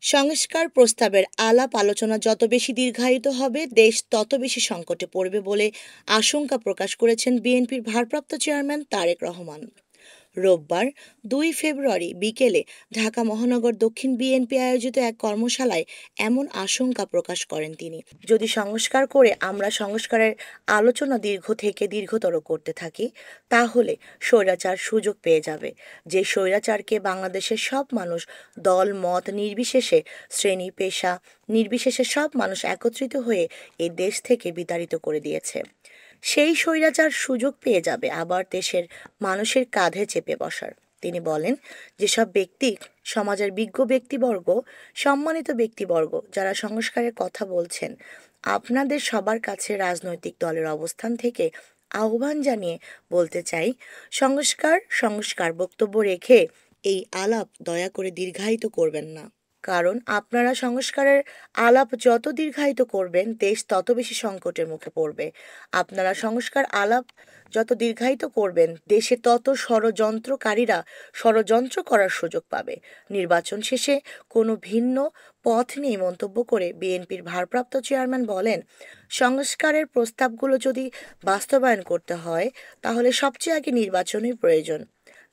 সংস্কার প্রস্তাবের আলাপ আলোচনা যত বেশি দীর্ঘায়িত হবে, দেশ তত বেশি সংকটে পড়বে বলে আশঙ্কা প্রকাশ করেছেন বিএনপির ভারপ্রাপ্ত চেয়ারম্যান তারেক রহমান। রোববার ২ ফেব্রুয়ারি বিকেলে ঢাকা মহানগর দক্ষিণ বিএনপি আয়োজিত এক কর্মশালায় এমন আশঙ্কা প্রকাশ করেন তিনি। যদি সংস্কার করে আমরা সংস্কারের আলোচনা দীর্ঘ থেকে দীর্ঘতর করতে থাকি, তাহলে স্বৈরাচার সুযোগ পেয়ে যাবে। যে স্বৈরাচারকে বাংলাদেশের সব মানুষ, দল মত নির্বিশেষে, শ্রেণী পেশা নির্বিশেষে সব মানুষ একত্রিত হয়ে এই দেশ থেকে বিতাড়িত করে দিয়েছে, সেই স্বৈরাচার সুযোগ পেয়ে যাবে আবার দেশের মানুষের কাঁধে চেপে বসার। তিনি বলেন, যেসব ব্যক্তি, সমাজের বিজ্ঞ ব্যক্তিবর্গ, সম্মানিত ব্যক্তিবর্গ যারা সংস্কারের কথা বলছেন, আপনাদের সবার কাছে রাজনৈতিক দলের অবস্থান থেকে আহ্বান জানিয়ে বলতে চাই, সংস্কার সংস্কার বক্তব্য রেখে এই আলাপ দয়া করে দীর্ঘায়িত করবেন না। কারণ আপনারা সংস্কারের আলাপ যত দীর্ঘায়িত করবেন, দেশ তত বেশি সংকটের মুখে পড়বে। আপনারা সংস্কার আলাপ যত দীর্ঘায়িত করবেন, দেশে তত ষড়যন্ত্রকারীরা ষড়যন্ত্র করার সুযোগ পাবে। নির্বাচন শেষে কোনো ভিন্ন পথ নেই মন্তব্য করে বিএনপির ভারপ্রাপ্ত চেয়ারম্যান বলেন, সংস্কারের প্রস্তাবগুলো যদি বাস্তবায়ন করতে হয়, তাহলে সবচেয়ে আগে নির্বাচনই প্রয়োজন।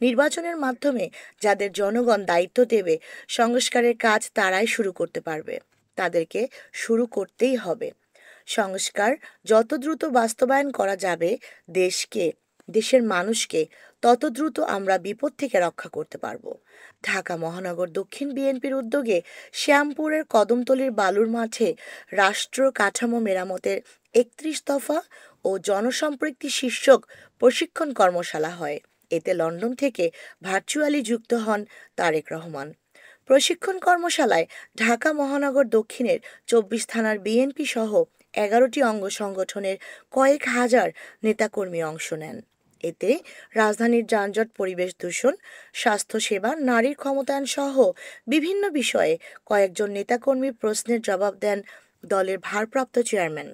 নির্বাচনের মাধ্যমে যাদের জনগণ দায়িত্ব দেবে, সংস্কারের কাজ তারাই শুরু করতে পারবে। তাদেরকে শুরু করতেই হবে। সংস্কার যত দ্রুত বাস্তবায়ন করা যাবে, দেশকে, দেশের মানুষকে তত দ্রুত আমরা বিপদ থেকে রক্ষা করতে পারব। ঢাকা মহানগর দক্ষিণ বিএনপির উদ্যোগে শ্যামপুরের কদমতলীর বালুর মাঠে রাষ্ট্র কাঠামো মেরামতের ৩১ দফা ও জনসম্পৃক্তি শীর্ষক প্রশিক্ষণ কর্মশালা হয়। এতে লন্ডন থেকে ভার্চুয়ালি যুক্ত হন তারেক রহমান। প্রশিক্ষণ কর্মশালায় ঢাকা মহানগর দক্ষিণের ২৪ থানার বিএনপি সহ ১১টি অঙ্গ সংগঠনের কয়েক হাজার নেতাকর্মী অংশ নেন। এতে রাজধানীর যানজট, পরিবেশ দূষণ, স্বাস্থ্যসেবা, নারীর ক্ষমতায়ন সহ বিভিন্ন বিষয়ে কয়েকজন নেতাকর্মীর প্রশ্নের জবাব দেন দলের ভারপ্রাপ্ত চেয়ারম্যান।